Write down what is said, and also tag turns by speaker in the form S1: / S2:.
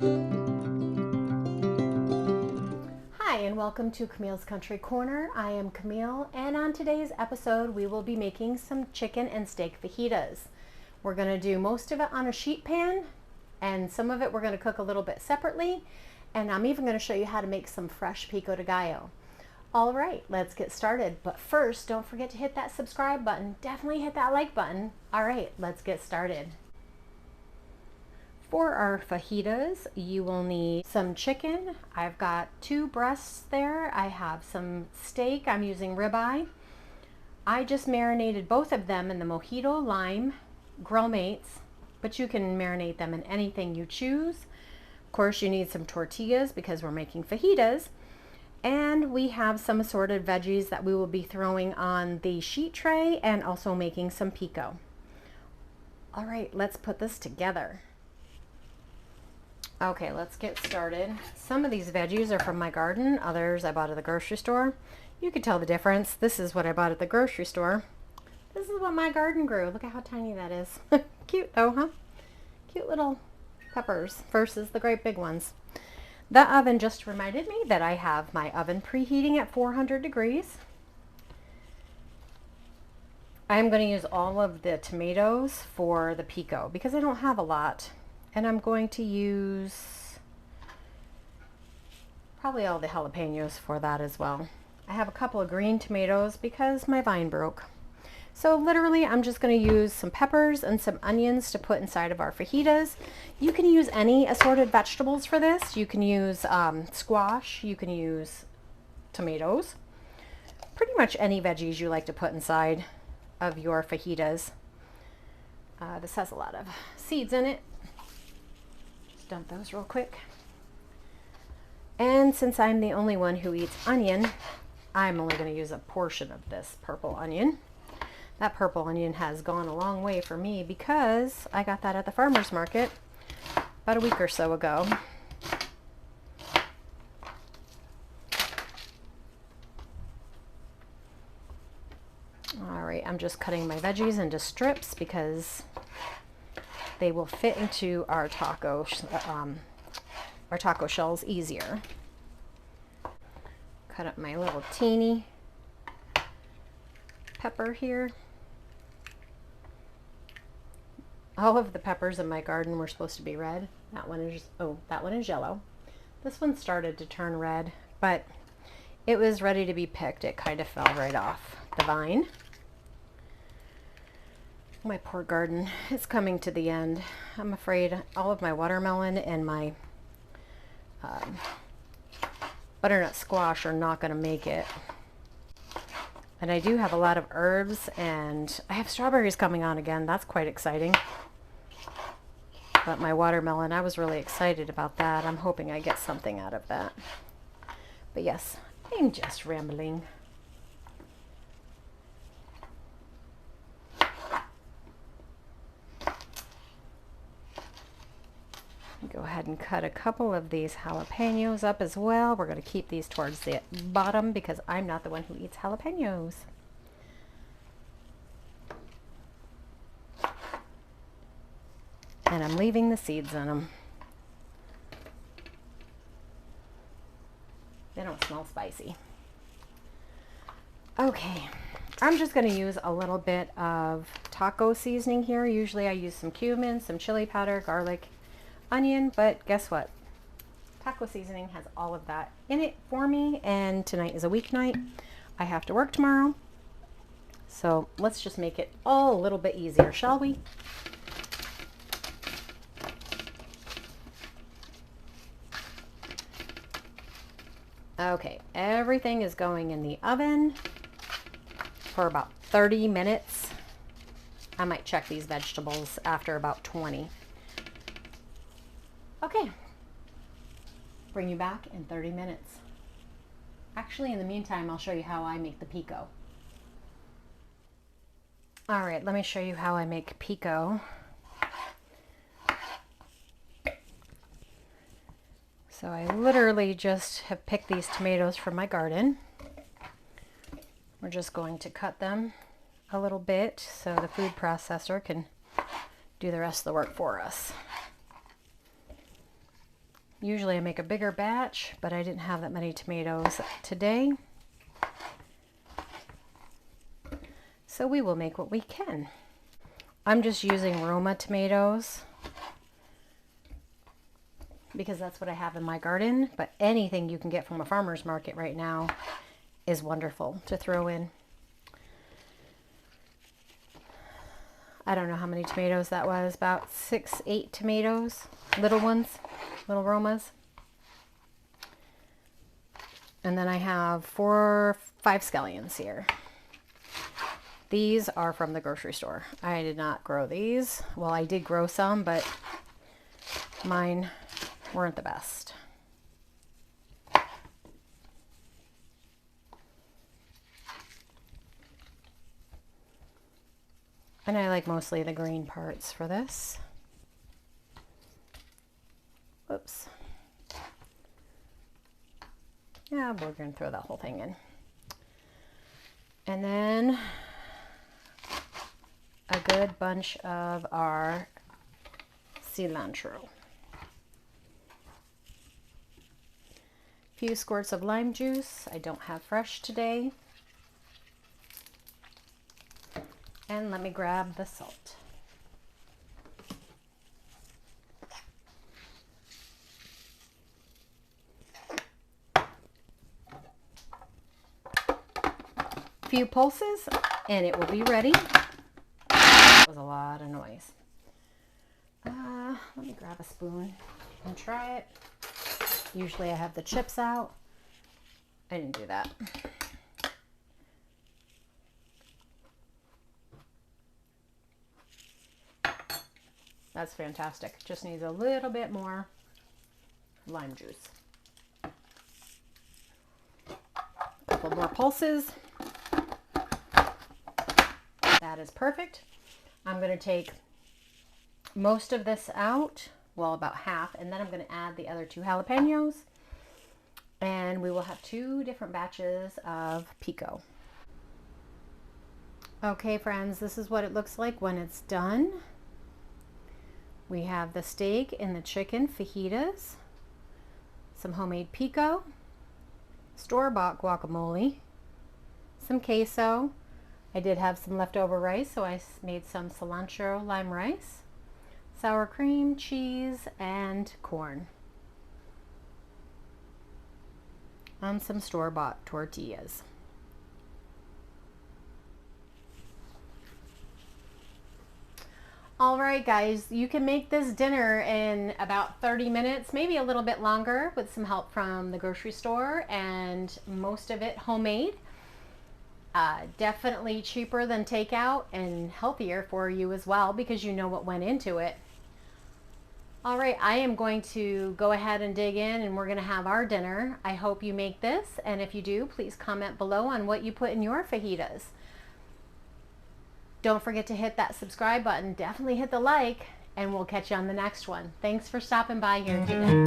S1: Hi, and welcome to Camille's Country Corner. I am Camille, and on today's episode we will be making some chicken and steak fajitas. We're going to do most of it on a sheet pan, and some of it we're going to cook a little bit separately, and I'm even going to show you how to make some fresh pico de gallo. All right, let's get started. But first, don't forget to hit that subscribe button. Definitely hit that like button. All right, let's get started. For our fajitas, you will need some chicken. I've got 2 breasts there. I have some steak. I'm using ribeye. I just marinated both of them in the mojito lime grill mates, but you can marinate them in anything you choose. Of course, you need some tortillas because we're making fajitas. And we have some assorted veggies that we will be throwing on the sheet tray and also making some pico. All right, let's put this together. Okay, let's get started. Some of these veggies are from my garden, others I bought at the grocery store. You can tell the difference. This is what I bought at the grocery store. This is what my garden grew. Look at how tiny that is. Cute though, huh? Cute little peppers versus the great big ones. The oven just reminded me that I have my oven preheating at 400 degrees. I'm going to use all of the tomatoes for the pico because I don't have a lot. And I'm going to use probably all the jalapenos for that as well. I have a couple of green tomatoes because my vine broke. So literally I'm just going to use some peppers and some onions to put inside of our fajitas. You can use any assorted vegetables for this. You can use squash, you can use tomatoes, pretty much any veggies you like to put inside of your fajitas. This has a lot of seeds in it. Dump those real quick. And since I'm the only one who eats onion, I'm only going to use a portion of this purple onion. That purple onion has gone a long way for me because I got that at the farmer's market about a week or so ago. All right, I'm just cutting my veggies into strips because they will fit into our taco shells easier. Cut up my little teeny pepper here. All of the peppers in my garden were supposed to be red. That one is yellow. This one started to turn red, but it was ready to be picked. It kind of fell right off the vine. My poor garden is coming to the end. I'm afraid all of my watermelon and my butternut squash are not going to make it. And I do have a lot of herbs, and I have strawberries coming on again. That's quite exciting. But my watermelon, I was really excited about that. I'm hoping I get something out of that. But yes, I'm just rambling. Go ahead and cut a couple of these jalapenos up as well. We're going to keep these towards the bottom because I'm not the one who eats jalapenos. And I'm leaving the seeds in them. They don't smell spicy. Okay, I'm just going to use a little bit of taco seasoning here. Usually I use some cumin, some chili powder, garlic, onion, but guess what? Taco seasoning has all of that in it for me, and tonight is a weeknight. I have to work tomorrow. So let's just make it all a little bit easier, shall we? Okay, everything is going in the oven for about 30 minutes. I might check these vegetables after about 20. Okay, bring you back in 30 minutes. Actually, in the meantime, I'll show you how I make the pico. All right, let me show you how I make pico. So I literally just have picked these tomatoes from my garden. We're just going to cut them a little bit so the food processor can do the rest of the work for us. Usually I make a bigger batch, but I didn't have that many tomatoes today. So we will make what we can. I'm just using Roma tomatoes because that's what I have in my garden, but anything you can get from a farmer's market right now is wonderful to throw in. I don't know how many tomatoes that was, about 6, 8 tomatoes, little ones, little Romas. And then I have 4, 5 scallions here. These are from the grocery store. I did not grow these. Well, I did grow some, but mine weren't the best. And I like mostly the green parts for this. Whoops. Yeah, we're going to throw that whole thing in. And then a good bunch of our cilantro. A few squirts of lime juice. I don't have fresh today. And let me grab the salt. A few pulses and it will be ready. That was a lot of noise. Let me grab a spoon and try it. Usually I have the chips out. I didn't do that. That's fantastic. Just needs a little bit more lime juice. A couple more pulses. That is perfect. I'm going to take most of this out, well, about half, and then I'm going to add the other 2 jalapenos, and we will have 2 different batches of pico. Okay, friends, this is what it looks like when it's done. We have the steak and the chicken fajitas, some homemade pico, store-bought guacamole, some queso. I did have some leftover rice, so I made some cilantro lime rice, sour cream, cheese, and corn, and some store-bought tortillas. All right, guys, you can make this dinner in about 30 minutes, maybe a little bit longer with some help from the grocery store, and most of it homemade. Definitely cheaper than takeout and healthier for you as well because you know what went into it. All right, I am going to go ahead and dig in and we're going to have our dinner. I hope you make this, and if you do, please comment below on what you put in your fajitas. Don't forget to hit that subscribe button. Definitely hit the like, and we'll catch you on the next one. Thanks for stopping by here today.